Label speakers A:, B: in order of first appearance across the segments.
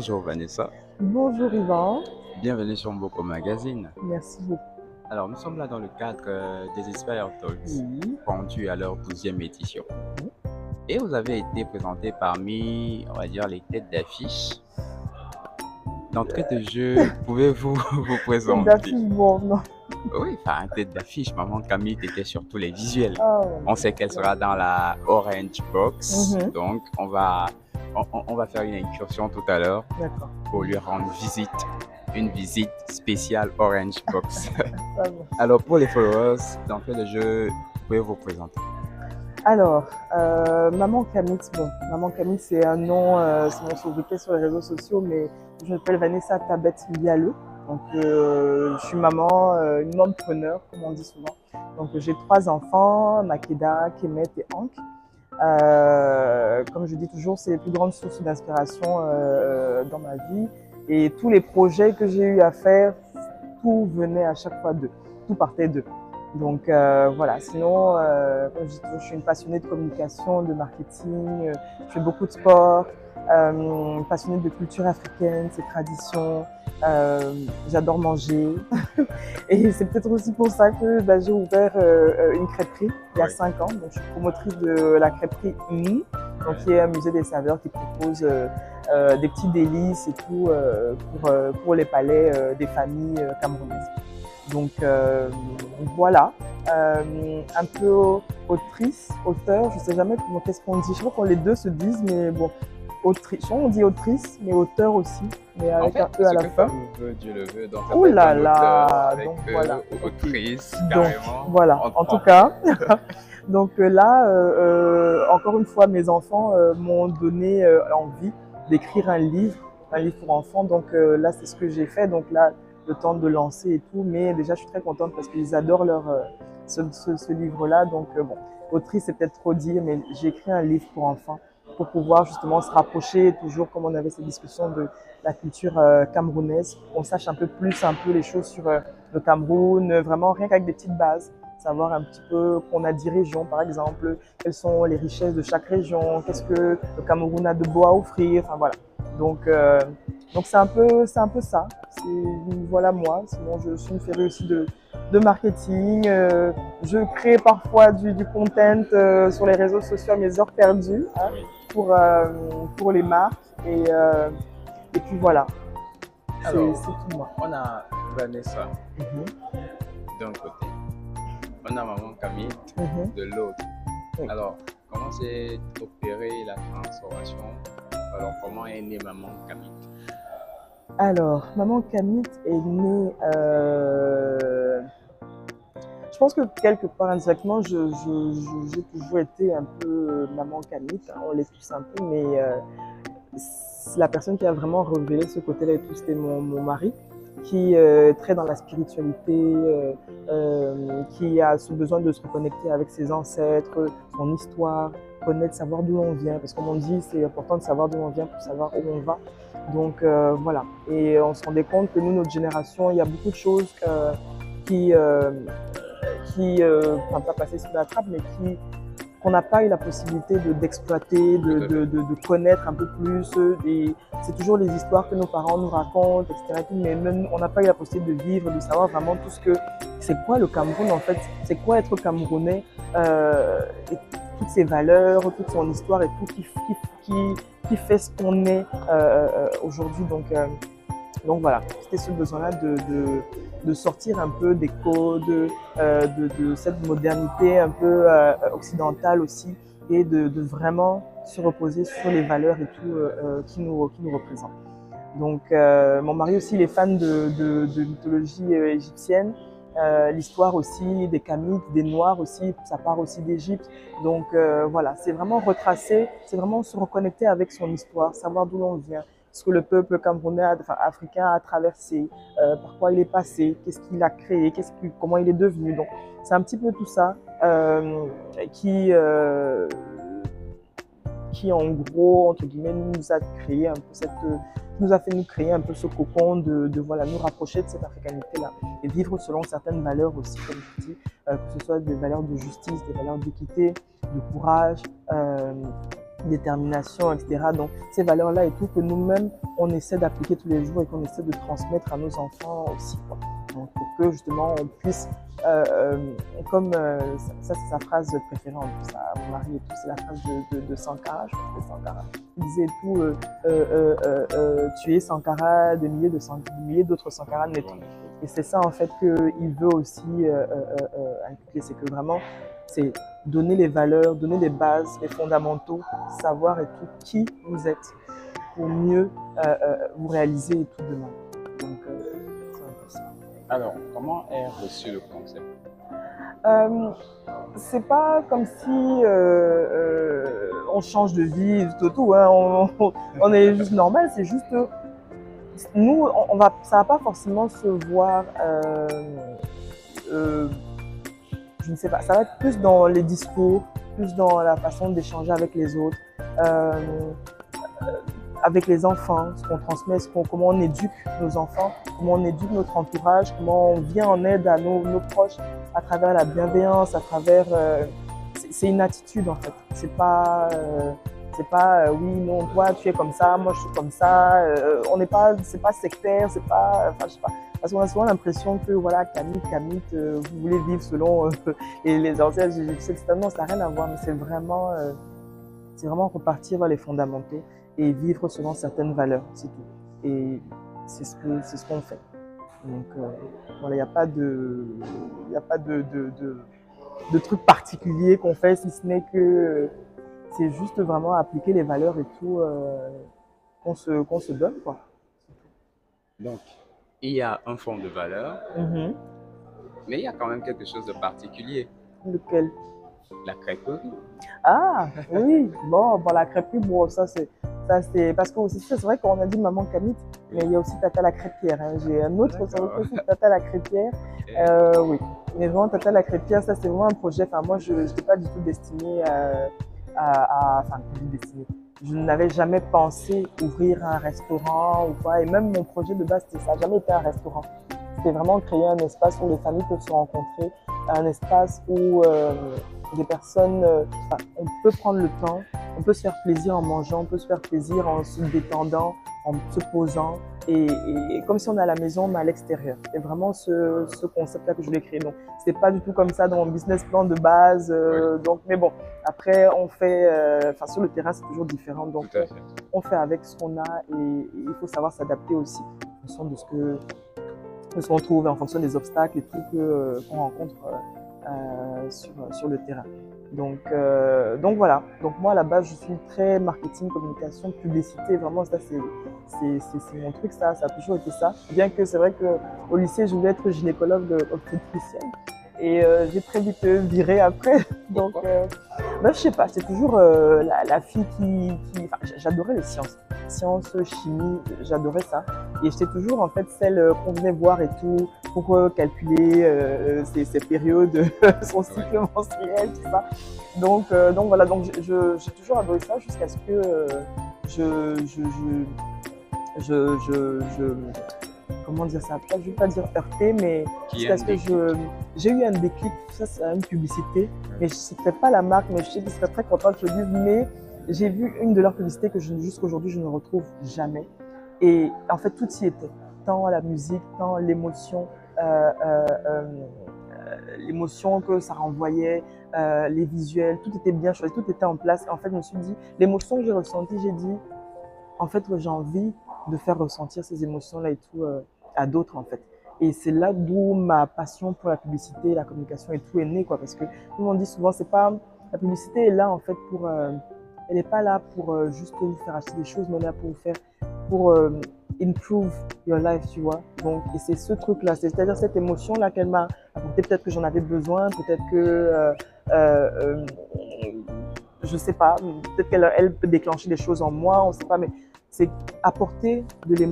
A: Bonjour Vanessa,
B: Bonjour Yvan,
A: bienvenue sur Mboko Magazine.
B: merci beaucoup.
A: Alors, nous sommes là dans le cadre des Inspire Talks,
B: Oui.
A: pendus à leur 12e édition.
B: Mhm.
A: Et vous avez été présenté parmi, on va dire, les têtes d'affiche. D'entrée de jeu, pouvez-vous vous
B: Tête
A: présenter?
B: d'affiche, bon, non.
A: Oui, enfin, tête d'affiche, Maman Camille était sur tous les visuels.
B: Ah,
A: On sait qu'elle sera dans la Orange Box,
B: mhm.
A: donc on va faire une incursion tout à l'heure
B: D'accord,
A: pour lui rendre visite, une visite spéciale Orange Box.
B: ça va.
A: Alors pour les followers, d'entrée de jeu, vous pouvez vous présenter.
B: Alors, Maman Camille, bon, Maman Camille, c'est un nom, c'est mon sobriquet sur les réseaux sociaux, mais je m'appelle Vanessa Tabet Bialeux. Donc, je suis maman, une mompreneur, comme on dit souvent. Donc, j'ai 3 enfants, Makeda, Kemet et Hank. Comme je dis toujours, c'est les plus grandes sources d'inspiration dans ma vie. Et tous les projets que j'ai eu à faire, tout venait à chaque fois d'eux. Tout partait d'eux. Donc voilà, sinon, comme je dis toujours, je suis une passionnée de communication, de marketing, je fais beaucoup de sport, passionnée de culture africaine, ses traditions, j'adore manger. Et c'est peut-être aussi pour ça que j'ai ouvert une crêperie il y a
A: Oui.
B: 5 ans. Donc je suis promotrice de la crêperie Uni, donc qui est un musée des saveurs qui propose des petits délices et tout pour les palais des familles camerounaises. Donc voilà, un peu autrice, auteur, je sais jamais comment qu'est-ce qu'on dit. Je crois qu'on les deux se disent, mais bon, autrice, on dit autrice, mais auteur aussi, mais
A: En
B: avec
A: fait,
B: un E à
A: ce
B: la
A: que
B: fin.
A: femme veut, Dieu le veut, donc ça
B: Ouh
A: peut être
B: là
A: un auteur
B: là,
A: avec
B: donc voilà.
A: autrice,
B: Donc
A: carrément.
B: voilà, en tout cas. Donc là, encore une fois, mes enfants m'ont donné envie d'écrire un livre pour enfants. Donc là, c'est ce que j'ai fait. Donc là, le temps de lancer et tout. Mais déjà, je suis très contente parce qu'ils adorent ce livre-là. Donc bon, autrice, c'est peut-être trop dire, mais j'ai écrit un livre pour enfants pour pouvoir justement se rapprocher, toujours comme on avait cette discussion de la culture camerounaise, qu'on sache un peu plus les choses sur le Cameroun, vraiment rien qu'avec des petites bases. Savoir un petit peu qu'on a 10 régions, par exemple, quelles sont les richesses de chaque région, qu'est-ce que le Cameroun a de beau à offrir, enfin voilà. Donc c'est un peu ça. Voilà moi. Sinon, je suis une férue aussi de marketing. Je crée parfois du content sur les réseaux sociaux à mes heures perdues hein,
A: Oui.
B: pour les marques. Et puis voilà,
A: Alors,
B: c'est tout moi.
A: on a Vanessa
B: Mhm,
A: d'un côté, on a Maman Camille
B: mhm.
A: de l'autre.
B: Oui.
A: Alors, comment s'est opérée la transformation? Alors, comment est née Maman Camille?
B: Alors, Maman Camille est née. Je pense que quelque part indirectement, j'ai toujours été un peu Maman Camille. Hein, on l'est tous un peu, mais la personne qui a vraiment révélé ce côté-là et tout, c'était mon mari, qui est très dans la spiritualité, qui a ce besoin de se reconnecter avec ses ancêtres, son histoire, connaître, savoir d'où on vient. Parce que comme on dit, c'est important de savoir d'où on vient pour savoir où on va. Donc voilà. Et on se rendait compte que nous, notre génération, il y a beaucoup de choses qui, enfin pas passer sous la trappe, mais qu'on n'a pas eu la possibilité d'exploiter, de connaître un peu plus. C'est toujours les histoires que nos parents nous racontent, etc. Mais même, on n'a pas eu la possibilité de vivre, de savoir vraiment tout ce que... C'est quoi le Cameroun en fait? C'est quoi être Camerounais et toutes ses valeurs, toute son histoire et tout qui fait ce qu'on est aujourd'hui. Donc voilà, c'était ce besoin-là de sortir un peu des codes, de cette modernité un peu occidentale aussi, et de vraiment se reposer sur les valeurs et tout qui nous représentent. Donc mon mari aussi, il est fan de mythologie égyptienne, l'histoire aussi des Kamites, des Noirs aussi, ça part aussi d'Égypte. Donc voilà, c'est vraiment retracer, c'est vraiment se reconnecter avec son histoire, savoir d'où l'on vient, ce que le peuple camerounais, enfin africain a traversé, par quoi il est passé, qu'est-ce qu'il a créé, comment il est devenu. Donc c'est un petit peu tout ça qui en gros, entre guillemets, nous a créé un peu nous a fait nous créer un peu ce cocon de voilà, nous rapprocher de cette africanité-là et vivre selon certaines valeurs aussi, comme je dis, que ce soit des valeurs de justice, des valeurs d'équité, de courage, détermination, etc. Donc, ces valeurs-là et tout que nous-mêmes, on essaie d'appliquer tous les jours et qu'on essaie de transmettre à nos enfants aussi, quoi. Donc, pour que justement, on puisse, comme ça c'est sa phrase préférée en plus à mon mari et tout, c'est la phrase de Sankara, je crois que c'est Sankara. Il disait tout, tu es Sankara, des milliers d'autres Sankara naîtront. Et c'est ça en fait qu'il veut aussi inculquer, c'est que vraiment, c'est donner les valeurs, donner les bases, les fondamentaux, savoir et tout qui vous êtes pour mieux vous réaliser et tout demain. Donc, c'est un peu ça.
A: Alors, comment est reçu le concept?
B: C'est pas comme si on change de vie, tout, hein, on est juste normal, c'est juste nous, ça va pas forcément se voir, je ne sais pas, ça va être plus dans les discours, plus dans la façon d'échanger avec les autres, avec les enfants, ce qu'on transmet, comment on éduque nos enfants, comment on éduque notre entourage, comment on vient en aide à nos proches à travers la bienveillance, à travers... c'est une attitude en fait, c'est pas oui, non, toi tu es comme ça, moi je suis comme ça, on n'est pas, c'est pas sectaire, c'est pas, enfin je sais pas, parce qu'on a souvent l'impression que voilà, Kamit, vous voulez vivre selon les anciens, non, ça n'a rien à voir, mais c'est vraiment repartir vers les fondamentaux et vivre selon certaines valeurs, c'est tout. Et c'est ce qu'on fait. Donc voilà, il n'y a pas de truc particulier qu'on fait, si ce n'est que c'est juste vraiment appliquer les valeurs et tout qu'on se donne, quoi.
A: Donc, il y a un fond de valeurs, mais il y a quand même quelque chose de particulier.
B: Lequel?
A: La crêperie.
B: Ah, oui, bon, la crêperie, bon, ça c'est parce que aussi, c'est vrai qu'on a dit maman Kamit, mais il y a aussi Tata la crêpière. Hein. J'ai un autre, ça aussi Tata la crêpière. Oui, mais vraiment Tata la crêpière, ça c'est vraiment un projet. Enfin, moi, je n'étais pas du tout destinée je n'avais jamais pensé ouvrir un restaurant ou quoi. Et même mon projet de base, ça n'a jamais été un restaurant. C'était vraiment créer un espace où les familles peuvent se rencontrer, un espace où des personnes, on peut prendre le temps, on peut se faire plaisir en mangeant, on peut se faire plaisir en se détendant, en se posant, et comme si on est à la maison mais à l'extérieur. C'est vraiment ce concept-là que je voulais créer. Donc, c'est pas du tout comme ça dans mon business plan de base. Donc, mais bon, après, on fait, sur le terrain, c'est toujours différent. Donc, on fait avec ce qu'on a et il faut savoir s'adapter aussi en fonction de ce qu'on trouve, en fonction des obstacles et tout qu'on rencontre sur le terrain. Donc voilà. Donc moi à la base je suis très marketing, communication, publicité. Vraiment ça c'est mon truc, ça a toujours été ça. Bien que c'est vrai qu'au lycée je voulais être gynécologue obstétricienne et j'ai très vite viré après. Donc je sais pas, c'est toujours la fille qui j'adorais les sciences, chimie, j'adorais ça. Et j'étais toujours en fait celle qu'on venait voir et tout pour calculer ses périodes, son cycle menstruel, tout ça. Donc voilà, donc j'ai toujours adoré ça jusqu'à ce que comment dire ça, je ne vais pas dire heurté, mais jusqu'à ce que j'ai eu un déclic, ça c'est une publicité, mais je ne citerai pas la marque, mais je sais qu'ils seraient très contents que je le dise, mais j'ai vu une de leurs publicités que jusqu'à aujourd'hui je ne retrouve jamais. Et en fait tout y était, tant la musique, tant l'émotion, l'émotion que ça renvoyait, les visuels, tout était bien choisi, tout était en place. Et en fait je me suis dit, l'émotion que j'ai ressentie, j'ai dit, en fait j'ai envie de faire ressentir ces émotions-là et tout à d'autres en fait. Et c'est là d'où ma passion pour la publicité, la communication et tout est née, quoi. Parce que tout le monde dit souvent, c'est pas, la publicité est là en fait pour, elle n'est pas là pour juste vous faire acheter des choses, mais elle est là pour vous faire, pour improve your life, tu vois. Donc, et c'est ce truc-là, c'est-à-dire cette émotion-là qu'elle m'a apporté, peut-être que j'en avais besoin, peut-être que, je sais pas, peut-être qu'elle peut déclencher des choses en moi, on sait pas, mais c'est apporter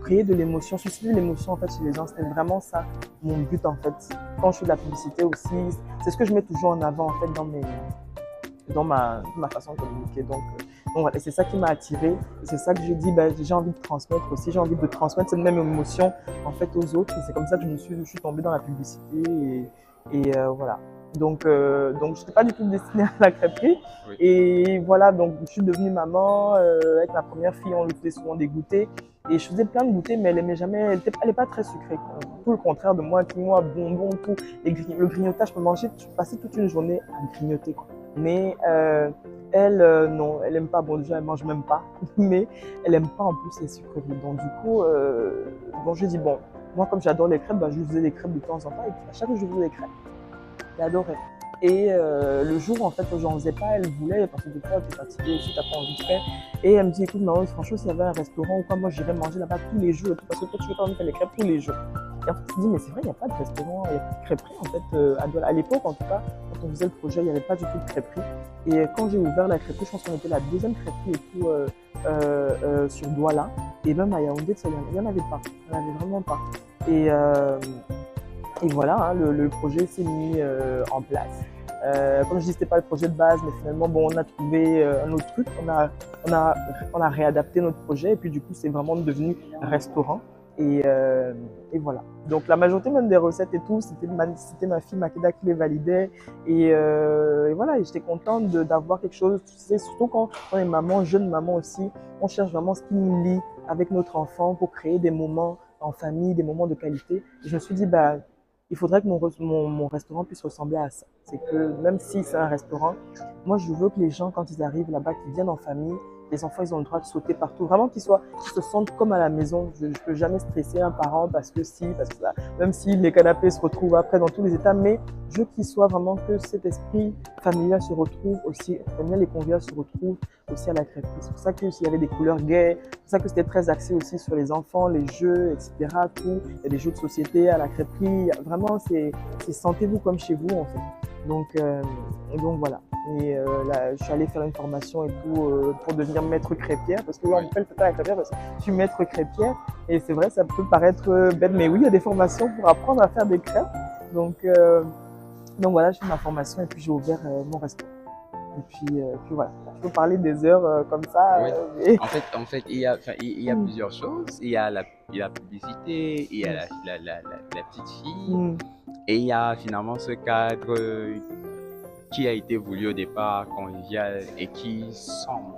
B: créer de l'émotion, susciter de l'émotion en fait chez les gens. C'était vraiment ça mon but en fait. Quand je fais de la publicité aussi, c'est ce que je mets toujours en avant en fait dans ma façon de communiquer. Donc voilà, et c'est ça qui m'a attirée. C'est ça que j'ai dit, j'ai envie de transmettre aussi. J'ai envie de transmettre cette même émotion en fait aux autres. Et c'est comme ça que je suis tombée dans la publicité et voilà. Donc je n'étais pas du tout destinée à la crêperie.
A: Oui.
B: Et voilà, donc je suis devenue maman. Avec ma première fille, on lui faisait souvent des goûters. Et je faisais plein de goûters, mais elle aimait jamais, elle est pas très sucrée, quoi. Tout le contraire de moi, qui moi, bonbons, tout. Le grignotage, je peux manger, je peux passer toute une journée à grignoter, quoi. Mais elle, non, elle aime pas, bon déjà, elle mange même pas, mais elle aime pas en plus les sucreries. Donc du coup, bon, je lui ai dit, bon, moi comme j'adore les crêpes, bah, je lui faisais des crêpes de temps en temps, et à chaque fois je lui faisais des crêpes. Elle adorait. Et le jour en fait où j'en faisais pas, elle voulait, parce que des fois tu es fatiguée aussi, t'as pas envie de faire. Et elle me dit, écoute maman, franchement s'il y avait un restaurant ou quoi, moi j'irais manger là-bas tous les jours, parce que toi tu veux pas me faire les crêpes tous les jours. Et en fait je me dis, mais c'est vrai, il n'y a pas de restaurant, il n'y a pas de crêperie en fait. À Douala. À l'époque en tout cas, quand on faisait le projet, il n'y avait pas du tout de crêperie. Et quand j'ai ouvert la crêperie, je pense qu'on était la deuxième crêperie et tout sur Douala. Et même à Yaoundé, il n'y en avait pas, il n'y en avait vraiment pas. Et voilà, hein, le projet s'est mis en place. Comme je dis, c'était pas le projet de base, mais finalement, bon, on a trouvé un autre truc. On a réadapté notre projet et puis du coup, c'est vraiment devenu restaurant. Et voilà. Donc la majorité même des recettes et tout, c'était ma fille Makeda qui les validait. Et voilà, et j'étais contente d'avoir quelque chose. Tu sais, surtout quand on est maman, jeune maman aussi, on cherche vraiment ce qui nous lie avec notre enfant pour créer des moments en famille, des moments de qualité. Et je me suis dit, bah, il faudrait que mon restaurant puisse ressembler à ça. C'est que même si c'est un restaurant, moi je veux que les gens, quand ils arrivent là-bas, qu'ils viennent en famille, les enfants, ils ont le droit de sauter partout. Vraiment qu'ils se sentent comme à la maison. Je ne peux jamais stresser un parent parce que parce que ça. Même si les canapés se retrouvent après dans tous les états, mais je veux qu'il soit vraiment que cet esprit familial se retrouve aussi, familial et convivial se retrouve aussi à la crêperie. C'est pour ça qu'il y avait des couleurs gaies, c'est pour ça que c'était très axé aussi sur les enfants, les jeux, etc. Tout. Il y a des jeux de société à la crêperie. Vraiment, c'est sentez-vous comme chez vous en fait. Donc voilà. Et là, je suis allée faire une formation et tout pour devenir maître crêpière, parce que là, on m'appelle peut-être la crêpière parce que je suis maître crêpière. Et c'est vrai, ça peut paraître bête, mais oui, il y a des formations pour apprendre à faire des crêpes. Donc voilà, j'ai fait ma formation et puis j'ai ouvert mon restaurant. Et puis voilà, je peux parler des heures comme ça.
A: Oui.
B: Mais...
A: En fait, il y a plusieurs choses. Il y a la publicité, il y a la petite fille, et il y a finalement ce cadre qui a été voulu au départ convivial et qui semble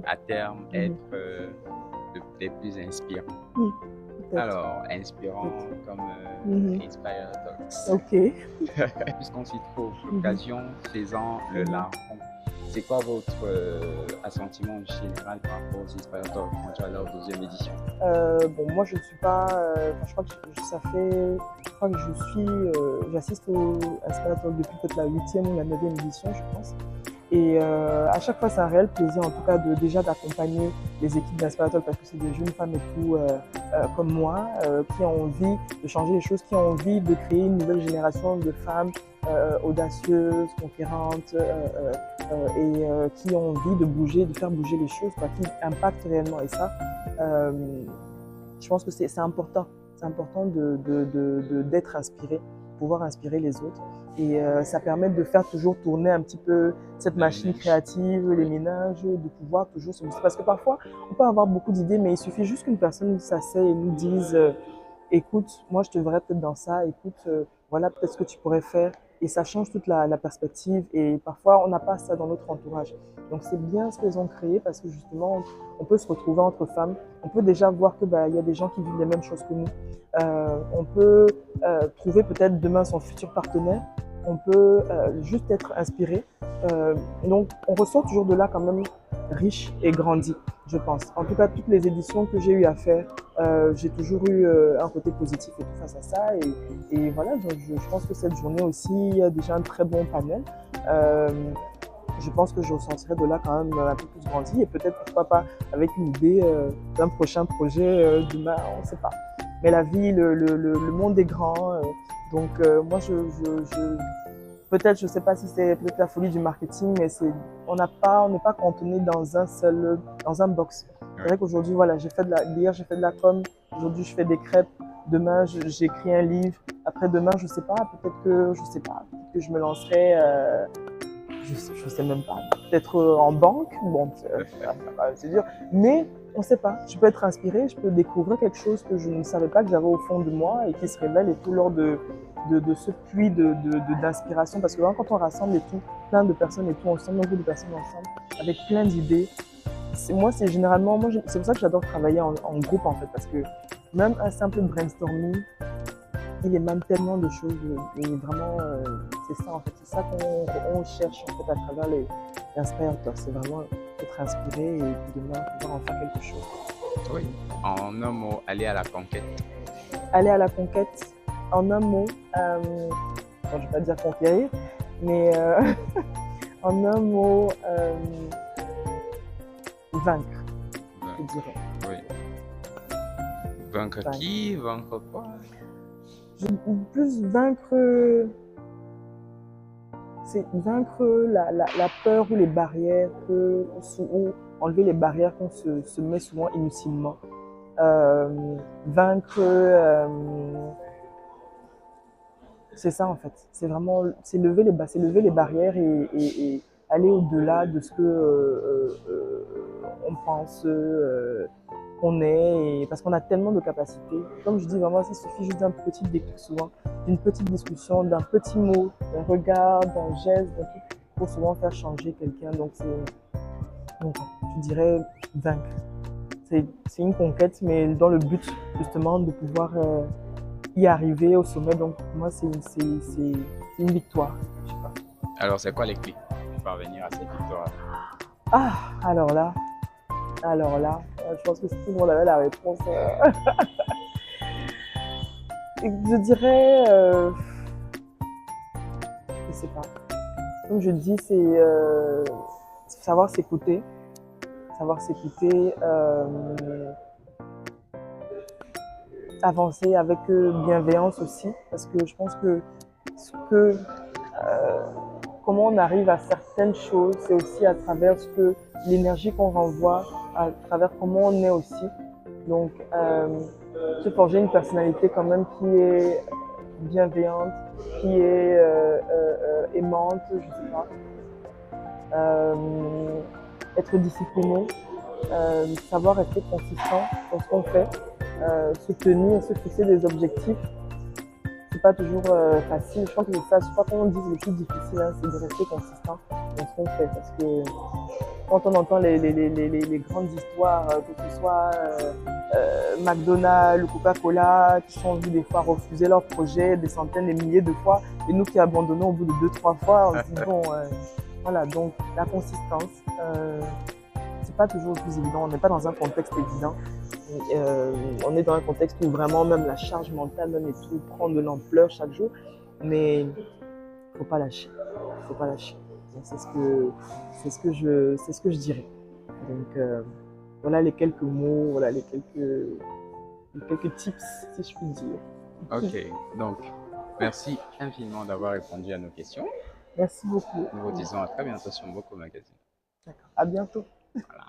A: à terme être des plus inspirants. Alors, inspirant comme Inspire Talks.
B: Ok.
A: Puisqu'on s'y trouve, l'occasion faisant le larron. C'est quoi votre assentiment général par rapport aux Inspire Talks quand à leur deuxième édition?
B: Bon, moi je ne suis pas. Je crois que j'assiste au Inspire Talks depuis peut-être la 8e ou la 9e édition, je pense. Et à chaque fois, c'est un réel plaisir, en tout cas, déjà d'accompagner les équipes d'Inspire Talks parce que c'est des jeunes femmes et tout comme moi qui ont envie de changer les choses, qui ont envie de créer une nouvelle génération de femmes audacieuses, conquérantes et qui ont envie de faire bouger les choses, quoi, qui impactent réellement. Et ça, je pense que c'est important. C'est important d'être inspiré, pouvoir inspirer les autres. Et ça permet de faire toujours tourner un petit peu cette machine créative, les ménages, de pouvoir toujours se booster. Parce que parfois, on peut avoir beaucoup d'idées, mais il suffit juste qu'une personne s'asseye et nous dise écoute, moi je te verrais peut-être dans ça, écoute, voilà peut-être ce que tu pourrais faire. Et ça change toute la perspective. Et parfois, on n'a pas ça dans notre entourage. Donc c'est bien ce qu'elles ont créé parce que justement, on peut se retrouver entre femmes. On peut déjà voir que y a des gens qui vivent les mêmes choses que nous. On peut trouver peut-être demain son futur partenaire. On peut juste être inspiré. Donc on ressort toujours de là quand même riche et grandi, je pense. En tout cas, toutes les éditions que j'ai eu à faire, j'ai toujours eu un côté positif et tout face à ça. Et voilà, je pense que cette journée aussi, il y a déjà un très bon panel. Je pense que je ressentirai de là quand même un peu plus grandi et peut-être pourquoi pas avec une idée d'un prochain projet demain, on ne sait pas. Mais la vie, le monde est grand, donc moi peut-être, je ne sais pas si c'est peut-être la folie du marketing, mais on n'est pas cantonné dans un box. C'est vrai qu'aujourd'hui, voilà, hier j'ai fait de la com, aujourd'hui je fais des crêpes, demain j'écris un livre, après-demain je sais pas, peut-être que je me lancerai, je sais même pas, peut-être en banque, bon, c'est dur, mais on ne sait pas, je peux être inspirée, je peux découvrir quelque chose que je ne savais pas que j'avais au fond de moi et qui se révèle et tout lors de de ce puits d'inspiration. Parce que quand on rassemble et tout, plein de personnes et tout ensemble, un groupe de personnes ensemble, avec plein d'idées, moi, c'est généralement, c'est pour ça que j'adore travailler en groupe en fait, parce que même un simple brainstorming, il émane tellement de choses et vraiment, c'est ça en fait, c'est ça qu'on cherche en fait à travers les inspirateurs, c'est vraiment être inspiré et puis demain pouvoir en faire quelque chose.
A: Oui, en un mot, aller à la conquête.
B: Aller à la conquête, en un mot, bon, je ne vais pas dire conquérir, mais en un mot, vaincre, je dirais.
A: Oui. Vaincre qui? Vaincre quoi?
B: Plus vaincre, c'est vaincre la peur ou les barrières, ou enlever les barrières qu'on se met souvent inutilement. Vaincre, c'est ça en fait. C'est vraiment, c'est lever les barrières et aller au-delà de ce que on pense qu'on est, parce qu'on a tellement de capacités. Comme je dis vraiment, il suffit juste d'un petit déclic souvent, d'une petite discussion, d'un petit mot, d'un regard, d'un geste, d'un truc, pour souvent faire changer quelqu'un. Donc je dirais vaincre. C'est une conquête, mais dans le but justement de pouvoir y arriver au sommet. Donc pour moi, c'est une victoire. Je sais pas.
A: Alors, c'est quoi les clés pour parvenir à cette victoire?
B: Ah, alors là, je pense que si tout le monde avait la réponse, je dirais, je sais pas. Comme je dis, c'est savoir s'écouter, avancer avec bienveillance aussi, parce que je pense que comment on arrive à certaines choses, c'est aussi à travers l'énergie qu'on renvoie, à travers comment on est aussi. Donc, se forger une personnalité quand même qui est bienveillante, qui est aimante, je sais pas. Être discipliné, savoir rester consistant dans ce qu'on fait, se tenir, se fixer des objectifs. C'est pas toujours facile. Je pense que c'est ça, je crois qu'on dit le plus difficile, hein, c'est de rester consistant dans ce qu'on fait. Parce que quand on entend les grandes histoires, que ce soit McDonald's ou Coca-Cola, qui sont vus des fois refuser leur projet des centaines, des milliers de fois, et nous qui abandonnons au bout de 2-3 fois, on se dit bon, voilà, donc la consistance, c'est pas toujours le plus évident, on n'est pas dans un contexte évident. On est dans un contexte où vraiment même la charge mentale même et tout prend de l'ampleur chaque jour, mais faut pas lâcher, faut pas lâcher. C'est ce que je dirais. Donc voilà les quelques mots, voilà les quelques tips si je puis dire.
A: Ok, donc merci infiniment d'avoir répondu à nos questions.
B: Merci beaucoup.
A: Nous vous disons à très bientôt sur Mboko Magazine.
B: D'accord. À bientôt.
A: Voilà.